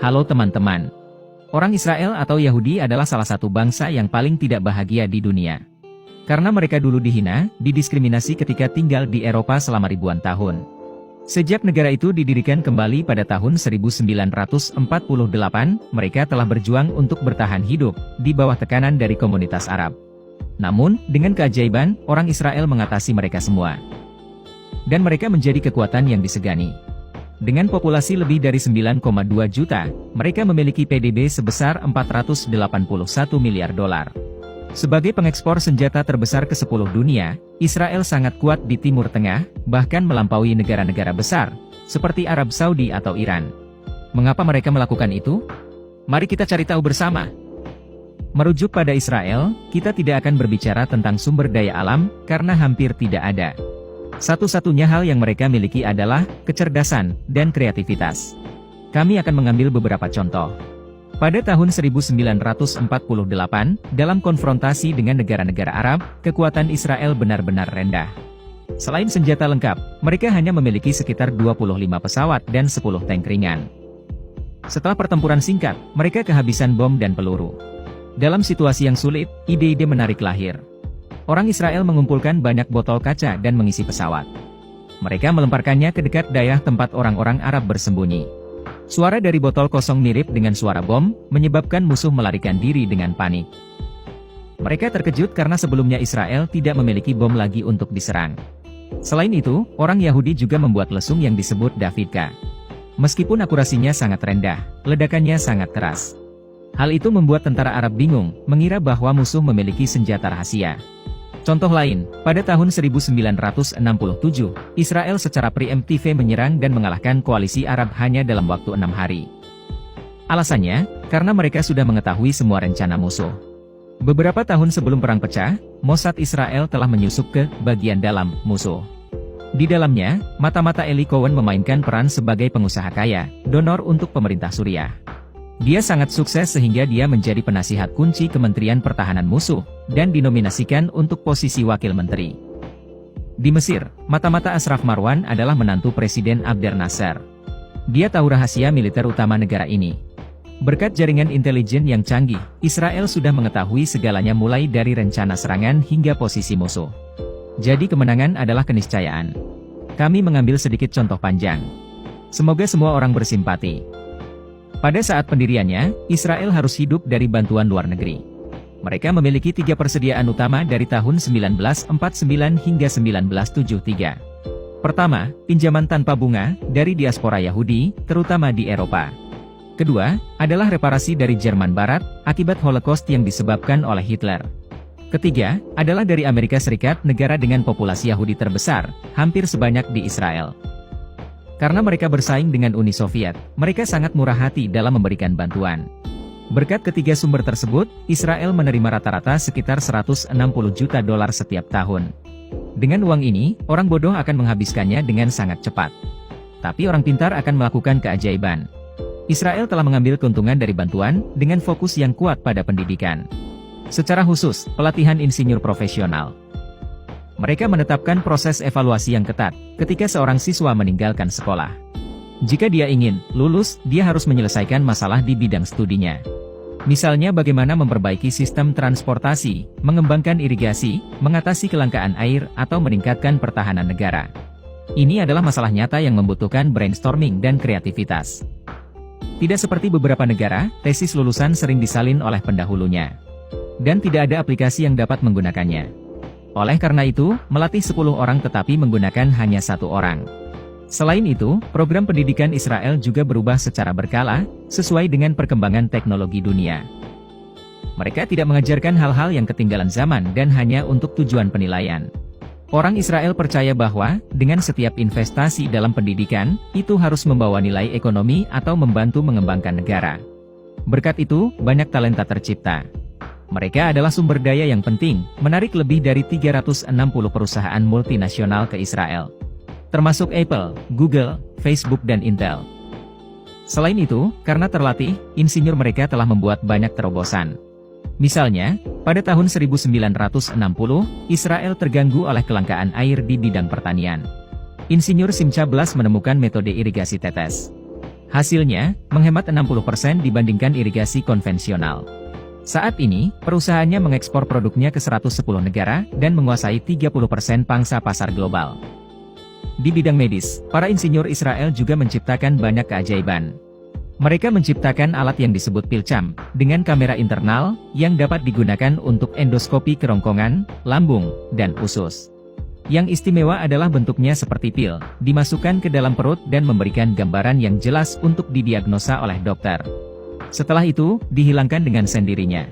Halo teman-teman. Orang Israel atau Yahudi adalah salah satu bangsa yang paling tidak bahagia di dunia. Karena mereka dulu dihina, didiskriminasi ketika tinggal di Eropa selama ribuan tahun. Sejak negara itu didirikan kembali pada tahun 1948, mereka telah berjuang untuk bertahan hidup di bawah tekanan dari komunitas Arab. Namun, dengan keajaiban, orang Israel mengatasi mereka semua. Dan mereka menjadi kekuatan yang disegani. Dengan populasi lebih dari 9,2 juta, mereka memiliki PDB sebesar 481 miliar dolar. Sebagai pengekspor senjata terbesar ke-10 dunia, Israel sangat kuat di Timur Tengah, bahkan melampaui negara-negara besar, seperti Arab Saudi atau Iran. Mengapa mereka melakukan itu? Mari kita cari tahu bersama. Merujuk pada Israel, kita tidak akan berbicara tentang sumber daya alam, karena hampir tidak ada. Satu-satunya hal yang mereka miliki adalah kecerdasan dan kreativitas. Kami akan mengambil beberapa contoh. Pada tahun 1948, dalam konfrontasi dengan negara-negara Arab, kekuatan Israel benar-benar rendah. Selain senjata lengkap, mereka hanya memiliki sekitar 25 pesawat dan 10 tank ringan. Setelah pertempuran singkat, mereka kehabisan bom dan peluru. Dalam situasi yang sulit, ide-ide menarik lahir. Orang Israel mengumpulkan banyak botol kaca dan mengisi pesawat. Mereka melemparkannya ke dekat daerah tempat orang-orang Arab bersembunyi. Suara dari botol kosong mirip dengan suara bom, menyebabkan musuh melarikan diri dengan panik. Mereka terkejut karena sebelumnya Israel tidak memiliki bom lagi untuk diserang. Selain itu, orang Yahudi juga membuat lesung yang disebut Davidka. Meskipun akurasinya sangat rendah, ledakannya sangat keras. Hal itu membuat tentara Arab bingung, mengira bahwa musuh memiliki senjata rahasia. Contoh lain, pada tahun 1967, Israel secara preemptif menyerang dan mengalahkan koalisi Arab hanya dalam waktu 6 hari. Alasannya, karena mereka sudah mengetahui semua rencana musuh. Beberapa tahun sebelum perang pecah, Mossad Israel telah menyusup ke bagian dalam musuh. Di dalamnya, mata-mata Eli Cohen memainkan peran sebagai pengusaha kaya, donor untuk pemerintah Suriah. Dia sangat sukses sehingga dia menjadi penasihat kunci Kementerian Pertahanan musuh, dan dinominasikan untuk posisi wakil menteri. Di Mesir, mata-mata Ashraf Marwan adalah menantu Presiden Abdel Nasser. Dia tahu rahasia militer utama negara ini. Berkat jaringan intelijen yang canggih, Israel sudah mengetahui segalanya mulai dari rencana serangan hingga posisi musuh. Jadi kemenangan adalah keniscayaan. Kami mengambil sedikit contoh panjang. Semoga semua orang bersimpati. Pada saat pendiriannya, Israel harus hidup dari bantuan luar negeri. Mereka memiliki 3 persediaan utama dari tahun 1949 hingga 1973. Pertama, pinjaman tanpa bunga dari diaspora Yahudi, terutama di Eropa. Kedua, adalah reparasi dari Jerman Barat, akibat Holocaust yang disebabkan oleh Hitler. Ketiga, adalah dari Amerika Serikat, negara dengan populasi Yahudi terbesar, hampir sebanyak di Israel. Karena mereka bersaing dengan Uni Soviet, mereka sangat murah hati dalam memberikan bantuan. Berkat ketiga sumber tersebut, Israel menerima rata-rata sekitar 160 juta dolar setiap tahun. Dengan uang ini, orang bodoh akan menghabiskannya dengan sangat cepat. Tapi orang pintar akan melakukan keajaiban. Israel telah mengambil keuntungan dari bantuan, dengan fokus yang kuat pada pendidikan. Secara khusus, pelatihan insinyur profesional. Mereka menetapkan proses evaluasi yang ketat, ketika seorang siswa meninggalkan sekolah. Jika dia ingin lulus, dia harus menyelesaikan masalah di bidang studinya. Misalnya bagaimana memperbaiki sistem transportasi, mengembangkan irigasi, mengatasi kelangkaan air, atau meningkatkan pertahanan negara. Ini adalah masalah nyata yang membutuhkan brainstorming dan kreativitas. Tidak seperti beberapa negara, tesis lulusan sering disalin oleh pendahulunya. Dan tidak ada aplikasi yang dapat menggunakannya. Oleh karena itu, melatih 10 orang tetapi menggunakan hanya 1 orang. Selain itu, program pendidikan Israel juga berubah secara berkala, sesuai dengan perkembangan teknologi dunia. Mereka tidak mengajarkan hal-hal yang ketinggalan zaman dan hanya untuk tujuan penilaian. Orang Israel percaya bahwa, dengan setiap investasi dalam pendidikan, itu harus membawa nilai ekonomi atau membantu mengembangkan negara. Berkat itu, banyak talenta tercipta. Mereka adalah sumber daya yang penting, menarik lebih dari 360 perusahaan multinasional ke Israel. Termasuk Apple, Google, Facebook dan Intel. Selain itu, karena terlatih, insinyur mereka telah membuat banyak terobosan. Misalnya, pada tahun 1960, Israel terganggu oleh kelangkaan air di bidang pertanian. Insinyur Simcha Blas menemukan metode irigasi tetes. Hasilnya, menghemat 60% dibandingkan irigasi konvensional. Saat ini, perusahaannya mengekspor produknya ke 110 negara dan menguasai 30% pangsa pasar global. Di bidang medis, para insinyur Israel juga menciptakan banyak keajaiban. Mereka menciptakan alat yang disebut PILCAM, dengan kamera internal, yang dapat digunakan untuk endoskopi kerongkongan, lambung, dan usus. Yang istimewa adalah bentuknya seperti pil, dimasukkan ke dalam perut dan memberikan gambaran yang jelas untuk didiagnosa oleh dokter. Setelah itu, dihilangkan dengan sendirinya.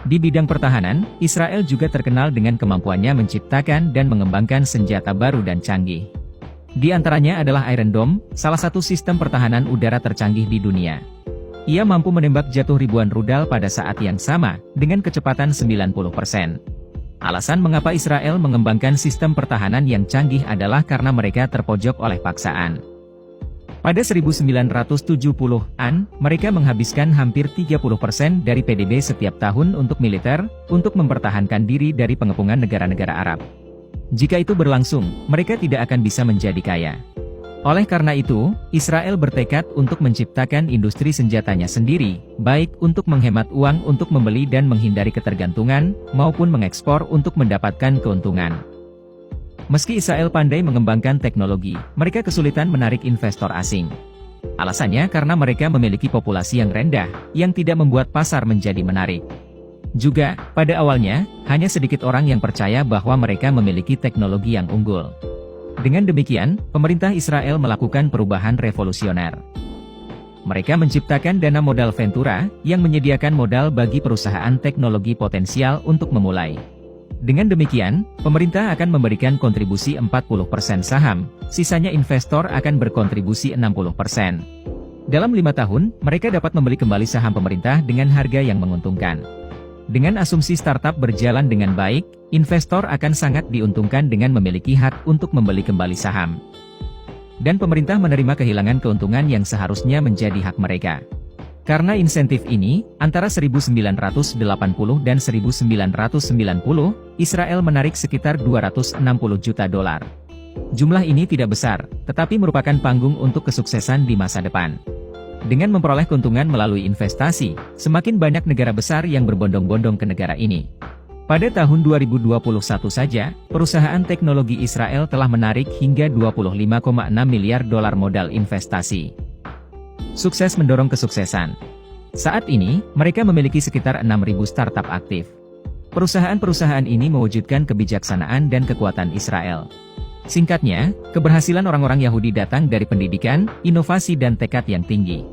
Di bidang pertahanan, Israel juga terkenal dengan kemampuannya menciptakan dan mengembangkan senjata baru dan canggih. Di antaranya adalah Iron Dome, salah satu sistem pertahanan udara tercanggih di dunia. Ia mampu menembak jatuh ribuan rudal pada saat yang sama, dengan kecepatan 90%. Alasan mengapa Israel mengembangkan sistem pertahanan yang canggih adalah karena mereka terpojok oleh paksaan. Pada 1970-an, mereka menghabiskan hampir 30% dari PDB setiap tahun untuk militer, untuk mempertahankan diri dari pengepungan negara-negara Arab. Jika itu berlangsung, mereka tidak akan bisa menjadi kaya. Oleh karena itu, Israel bertekad untuk menciptakan industri senjatanya sendiri, baik untuk menghemat uang untuk membeli dan menghindari ketergantungan, maupun mengekspor untuk mendapatkan keuntungan. Meski Israel pandai mengembangkan teknologi, mereka kesulitan menarik investor asing. Alasannya karena mereka memiliki populasi yang rendah, yang tidak membuat pasar menjadi menarik. Juga, pada awalnya, hanya sedikit orang yang percaya bahwa mereka memiliki teknologi yang unggul. Dengan demikian, pemerintah Israel melakukan perubahan revolusioner. Mereka menciptakan dana modal Ventura, yang menyediakan modal bagi perusahaan teknologi potensial untuk memulai. Dengan demikian, pemerintah akan memberikan kontribusi 40% saham, sisanya investor akan berkontribusi 60%. Dalam 5 tahun, mereka dapat membeli kembali saham pemerintah dengan harga yang menguntungkan. Dengan asumsi startup berjalan dengan baik, investor akan sangat diuntungkan dengan memiliki hak untuk membeli kembali saham. Dan pemerintah menerima kehilangan keuntungan yang seharusnya menjadi hak mereka. Karena insentif ini, antara 1980 dan 1990, Israel menarik sekitar 260 juta dolar. Jumlah ini tidak besar, tetapi merupakan panggung untuk kesuksesan di masa depan. Dengan memperoleh keuntungan melalui investasi, semakin banyak negara besar yang berbondong-bondong ke negara ini. Pada tahun 2021 saja, perusahaan teknologi Israel telah menarik hingga 25,6 miliar dolar modal investasi. Sukses mendorong kesuksesan. Saat ini, mereka memiliki sekitar 6.000 startup aktif. Perusahaan-perusahaan ini mewujudkan kebijaksanaan dan kekuatan Israel. Singkatnya, keberhasilan orang-orang Yahudi datang dari pendidikan, inovasi dan tekad yang tinggi.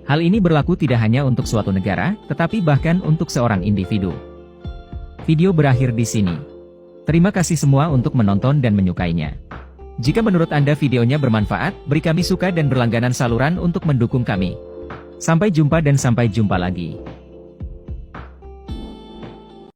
Hal ini berlaku tidak hanya untuk suatu negara, tetapi bahkan untuk seorang individu. Video berakhir di sini. Terima kasih semua untuk menonton dan menyukainya. Jika menurut Anda videonya bermanfaat, beri kami suka dan berlangganan saluran untuk mendukung kami. Sampai jumpa dan sampai jumpa lagi.